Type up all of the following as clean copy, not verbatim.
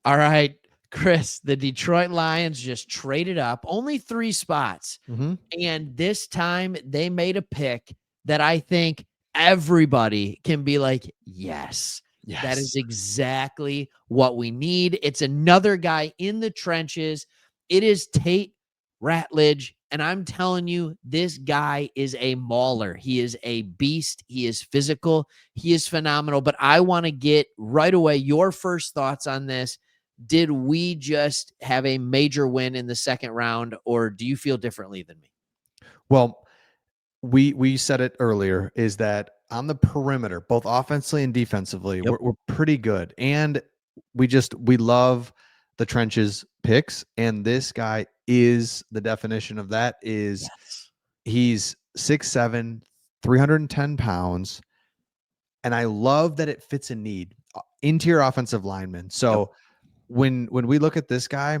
All right, Chris, the Detroit Lions just traded up only 3 spots. Mhm. And this time they made a pick that I think everybody can be like, yes, that is Yes. exactly what we need. It's another guy in the trenches. It is Tate Ratledge. And I'm telling you, this guy is a mauler. He is a beast. He is physical. He is phenomenal. But I want to get right away your first thoughts on this. Did we just have a major win in the second round, or do you feel differently than me? Well, we said it earlier, is that on the perimeter, both offensively and defensively, Yep. we're pretty good. And we love the trenches picks. And this guy is the definition of that. Is Yes. he's 6'7", 310 pounds. And I love that it fits a need. Interior offensive lineman. Yep. So when we look at this guy,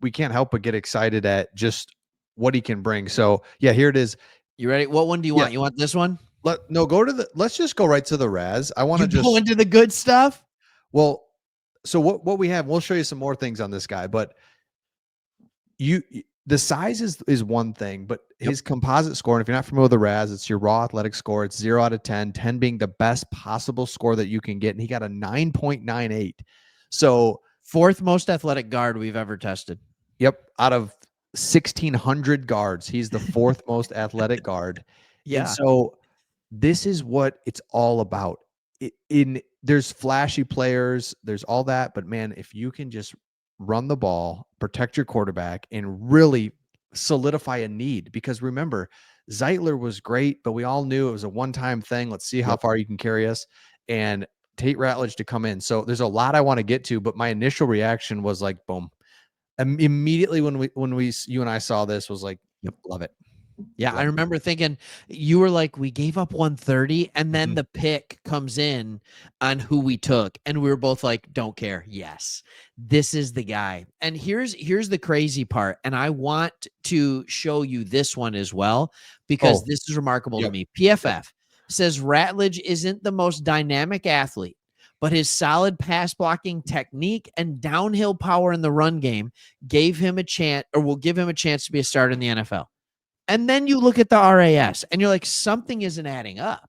we can't help but get excited at just what he can bring. So yeah, here it is. You ready? What one do you Yeah. want? You want this one? Let's just go right to the Raz. I want You to go just, into the good stuff? well, so what we have, we'll show you some more things on this guy, but the size is one thing, but Yep. his composite score, and if you're not familiar with the Raz, it's your raw athletic score. It's 0 out of 10, 10 being the best possible score that you can get. And he got a 9.98. So 4th most athletic guard we've ever tested. yep, out of 1,600 guards, he's the 4th most athletic guard. And Yeah. so this is what it's all about. There's flashy players, there's all that, but man, if you can just run the ball, protect your quarterback, and really solidify a need, because remember, Zeitler was great, but we all knew it was a one-time thing. Let's see how Yep. far you can carry us. And Tate Ratledge to come in. So there's a lot I want to get to, but my initial reaction was like, boom. Immediately when you and I saw this, was like, Yep. love it. Yeah, I Love it. remember thinking you were like, we gave up 130, and then Mhm. the pick comes in on who we took, and we were both like, don't care. Yes, this is the guy. And here's the crazy part, and I want to show you this one as well, because Oh, this is remarkable to yep. me. Yep. PFF says Ratledge isn't the most dynamic athlete, but his solid pass blocking technique and downhill power in the run game gave him a chance, or will give him a chance to be a starter in the NFL. And then you look at the RAS and you're like, something isn't adding up.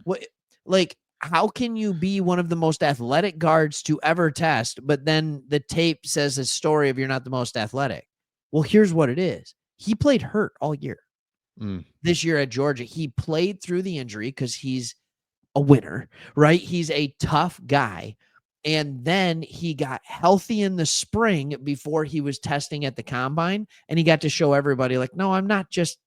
What, like, how can you be one of the most athletic guards to ever test, but then the tape says a story of you're not the most athletic? Well, here's what it is. He played hurt all year. Mm. This year at Georgia, he played through the injury because he's a winner, right? He's a tough guy. And then he got healthy in the spring before he was testing at the combine, and he got to show everybody like, no, I'm not just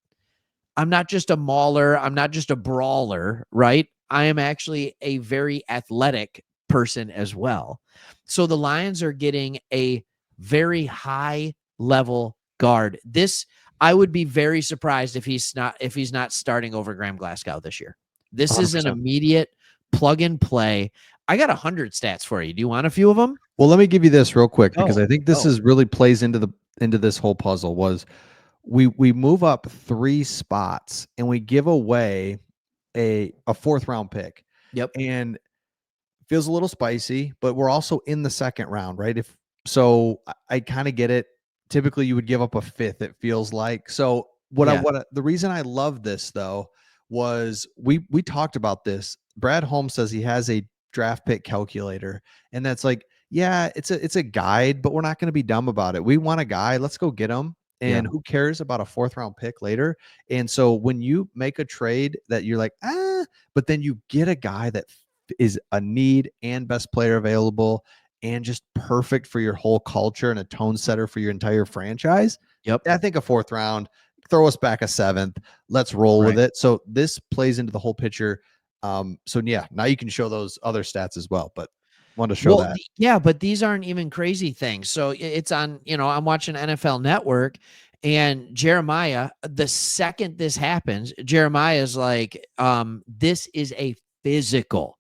a mauler, I'm not just a brawler, right? I am actually a very athletic person as well. So the Lions are getting a very high level guard. This, I would be very surprised if he's not starting over Graham Glasgow this year. This is an 100%. immediate plug and play. I got 100 stats for you. Do you want a few of them? Well, let me give you this real quick, because Oh, I think this oh, is really plays into this whole puzzle. Was we move up 3 spots and we give away a 4th round pick, yep. and feels a little spicy, but we're also in the second round, right? If so, I kind of get it. Typically, you would give up a 5th. It feels like. So Yeah. the reason I love this though was we talked about this. Brad Holmes says he has a draft pick calculator, and that's like, yeah, it's a guide, but we're not going to be dumb about it. We want a guy. Let's go get him. Yeah. And who cares about a 4th round pick later? And so when you make a trade that you're like, but then you get a guy that is a need and best player available and just perfect for your whole culture and a tone setter for your entire franchise. Yep. I think a 4th round, throw us back a 7th. Let's roll with it. So this plays into the whole picture. So yeah, now you can show those other stats as well, but wanted to show that. Yeah, but these aren't even crazy things. So it's on, I'm watching NFL Network, and Jeremiah, the second this happens, Jeremiah is like, this is a physical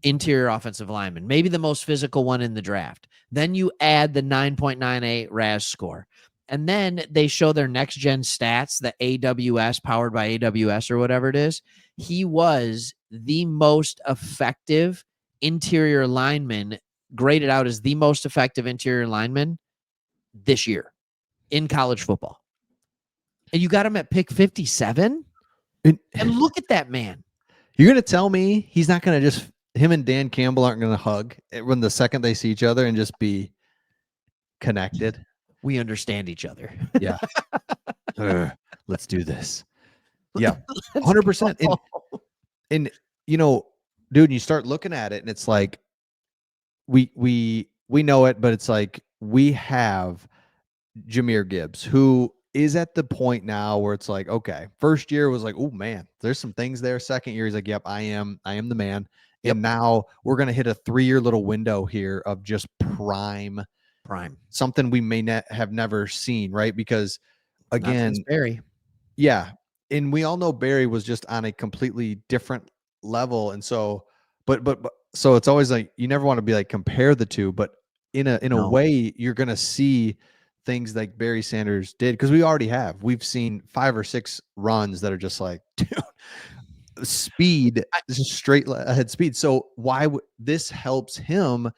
interior offensive lineman, maybe the most physical one in the draft. Then you add the 9.98 RAS score. And then they show their next gen stats, the AWS, powered by AWS or whatever it is. He was the most effective interior lineman graded out as the most effective interior lineman this year in college football. And you got him at pick 57? And look at that man. You're going to tell me he's not going to just, him and Dan Campbell aren't going to hug when the second they see each other and just be connected? We understand each other. Yeah. Let's do this. Yeah. 100%. And, you know, dude, you start looking at it and it's like, we know it, but it's like, we have Jahmyr Gibbs, who is at the point now where it's like, okay, first year was like, oh man, there's some things there. Second year, he's like, yep, I am the man. Yep. And now we're going to hit a 3-year little window here of just prime, something we may have never seen. Right. Because again, Barry. Yeah. And we all know Barry was just on a completely different level. And so, but so it's always like, you never want to be like, compare the two, but in a way, you're going to see things like Barry Sanders did, because we've seen 5 or 6 runs that are just like, dude, speed, just straight ahead speed. So why this helps him,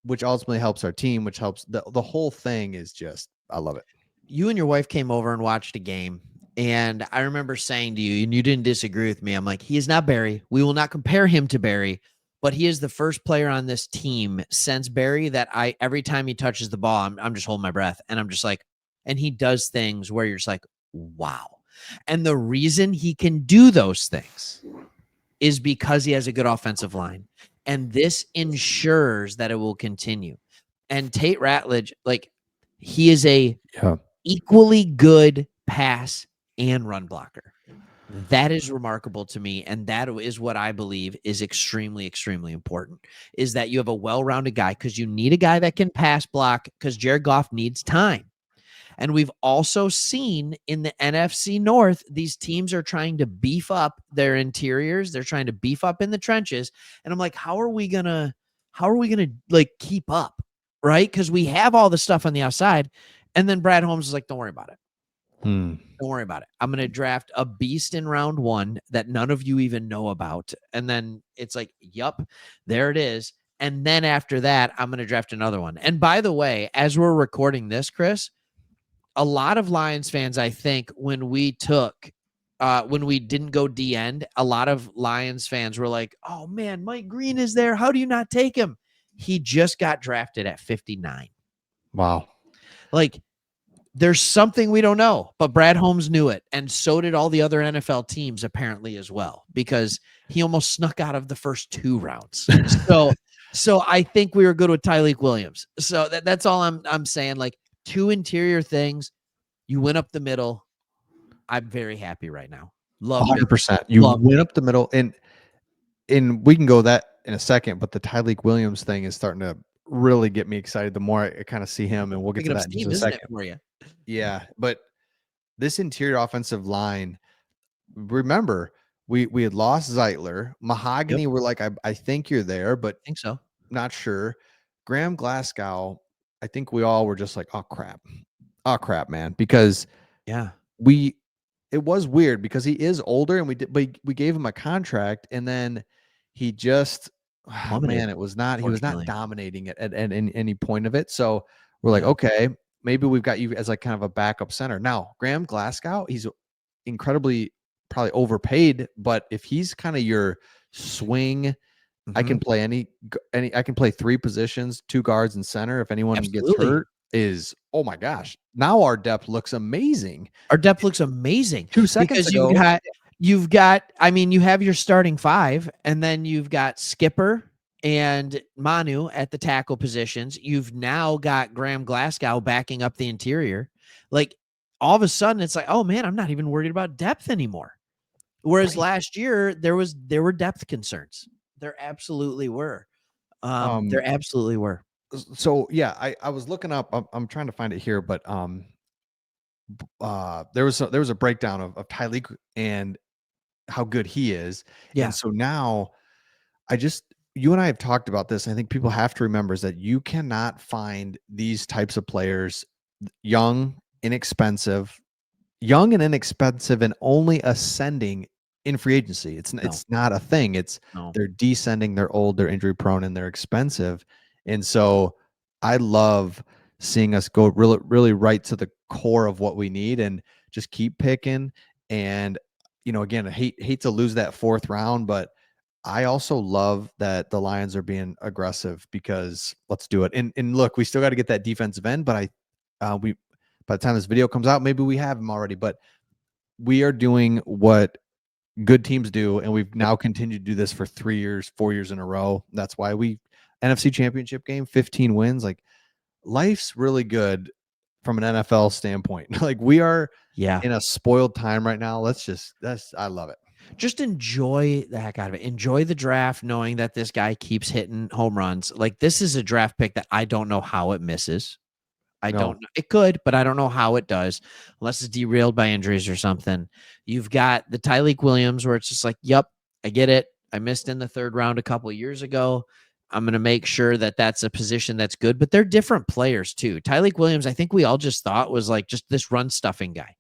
which ultimately helps our team, which helps the whole thing is just, I love it. You and your wife came over and watched a game, and I remember saying to you, and you didn't disagree with me, I'm like, he is not Barry. We will not compare him to Barry, but he is the first player on this team since Barry that every time he touches the ball, I'm just holding my breath. And I'm just like, and he does things where you're just like, wow. And the reason he can do those things is because he has a good offensive line. And this ensures that it will continue. And Tate Ratledge, like, he is a equally good pass and run blocker. That is remarkable to me, and that is what I believe is extremely, extremely important, is that you have a well-rounded guy, because you need a guy that can pass block, because Jared Goff needs time. And we've also seen in the NFC North, these teams are trying to beef up their interiors. They're trying to beef up in the trenches. And I'm like, how are we gonna like keep up? Right? Because we have all the stuff on the outside. And then Brad Holmes is like, don't worry about it. Don't worry about it. I'm going to draft a beast in round 1 that none of you even know about. And then it's like, yup, there it is. And then after that, I'm going to draft another one. And by the way, as we're recording this, Chris, a lot of Lions fans, I think, when we didn't go D end, a lot of Lions fans were like, oh man, Mike Green is there. How do you not take him? He just got drafted at 59. Wow. Like, there's something we don't know, but Brad Holmes knew it. And so did all the other NFL teams apparently as well, because he almost snuck out of the first 2 rounds. So I think we were good with Tyleik Williams. So that's all I'm saying. Like, 2 interior things, you went up the middle. I'm very happy right now. Love 100%. You went up the middle, and we can go that in a second, but the Tyleik Williams thing is starting to really get me excited the more I kind of see him, and we'll get to that in just a second. For you. Yeah, but this interior offensive line, remember, we had lost Zeitler. Mahogany, we're like, I think you're there, but I think so. Not sure. Graham Glasgow, I think we all were just like, oh crap, man, because it was weird because he is older, and we gave him a contract, and then he just, man, he was not dominating it at any point of it. So we're like, okay, maybe we've got you as like kind of a backup center. Now, Graham Glasgow, he's incredibly probably overpaid, but if he's kind of your swing, I can play I can play 3 positions, 2 guards and center. If anyone gets hurt, oh my gosh, now our depth looks amazing. 2 seconds ago, you've got, I mean, you have your starting 5, and then you've got Skipper and Manu at the tackle positions. You've now got Graham Glasgow backing up the interior. Like, all of a sudden it's like, oh man, I'm not even worried about depth anymore. Whereas last year there were depth concerns. There absolutely were. There absolutely were. So yeah, I was looking up, I'm trying to find it here, but there was a breakdown of Tyleik and how good he is. Yeah. And so now you and I have talked about this. I think people have to remember is that you cannot find these types of players young and inexpensive, and only ascending in free agency. It's not a thing. They're descending, they're old, they're injury prone, and they're expensive. And so I love seeing us go really right to the core of what we need and just keep picking. And, again, I hate to lose that 4th round, but I also love that the Lions are being aggressive because let's do it. And look, we still got to get that defensive end, but by the time this video comes out, maybe we have him already, but we are doing what good teams do. And we've now continued to do this for 3 years, 4 years in a row. That's why NFC Championship game, 15 wins. Like, life's really good from an NFL standpoint. Like, we are in a spoiled time right now. I love it. Just enjoy the heck out of it. Enjoy the draft, knowing that this guy keeps hitting home runs. Like, this is a draft pick that I don't know how it misses. I don't know. It could, but I don't know how it does unless it's derailed by injuries or something. You've got the Tyleik Williams where it's just like, yep, I get it. I missed in the 3rd round a couple of years ago. I'm going to make sure that that's a position that's good, but they're different players too. Tyleik Williams, I think we all just thought was like just this run stuffing guy.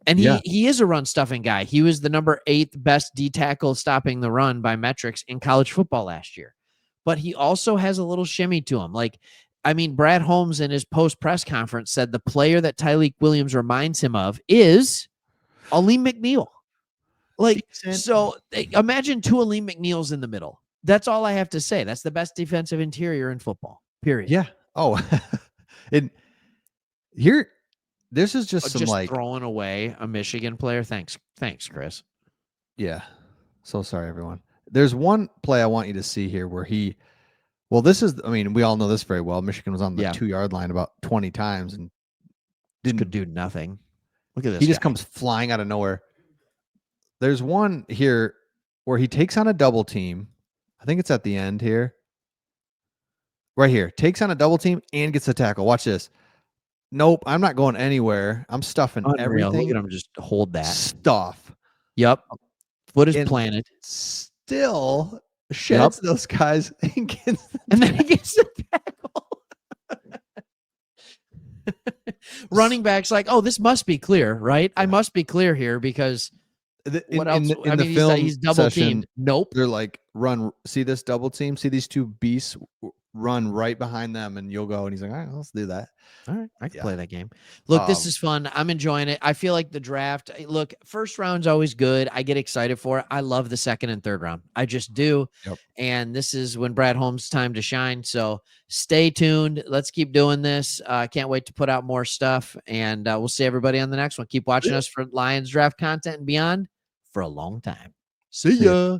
And he is a run stuffing guy. He was the number 8th best D tackle stopping the run by metrics in college football last year. But he also has a little shimmy to him. Like, I mean, Brad Holmes in his post press conference said the player that Tyleik Williams reminds him of is Aleem McNeil. Like, so imagine 2 Aleem McNeils in the middle. That's all I have to say. That's the best defensive interior in football, period. Yeah. Oh, and here, this is just some just throwing away a Michigan player. Thanks, Chris. Yeah. So sorry, everyone. There's one play I want you to see here where we all know this very well. Michigan was on the 2-yard line about 20 times and could do nothing. Look at this. He just comes flying out of nowhere. There's one here where he takes on a double team. I think it's at the end here. Right here. Takes on a double team and gets a tackle. Watch this. Nope, I'm not going anywhere. I'm stuffing everything. Look at him just hold that stuff. Yep. Foot is planted. Still sheds those guys and then he gets the tackle. Running back's like, oh, this must be clear, right? I must be clear here because what else? In the film he's double teamed. Nope. They're like, run. See this double team? See these 2 beasts? Run right behind them and you'll go. And he's like, all right, let's do that. All right, I can play that game. Look, this is fun. I'm enjoying it. I feel like the draft, look, 1st round's always good. I get excited for it. I love the 2nd and 3rd round. I just do. Yep. And this is when Brad Holmes' time to shine. So stay tuned. Let's keep doing this. I can't wait to put out more stuff. And we'll see everybody on the next one. Keep watching us for Lions draft content and beyond for a long time. See ya.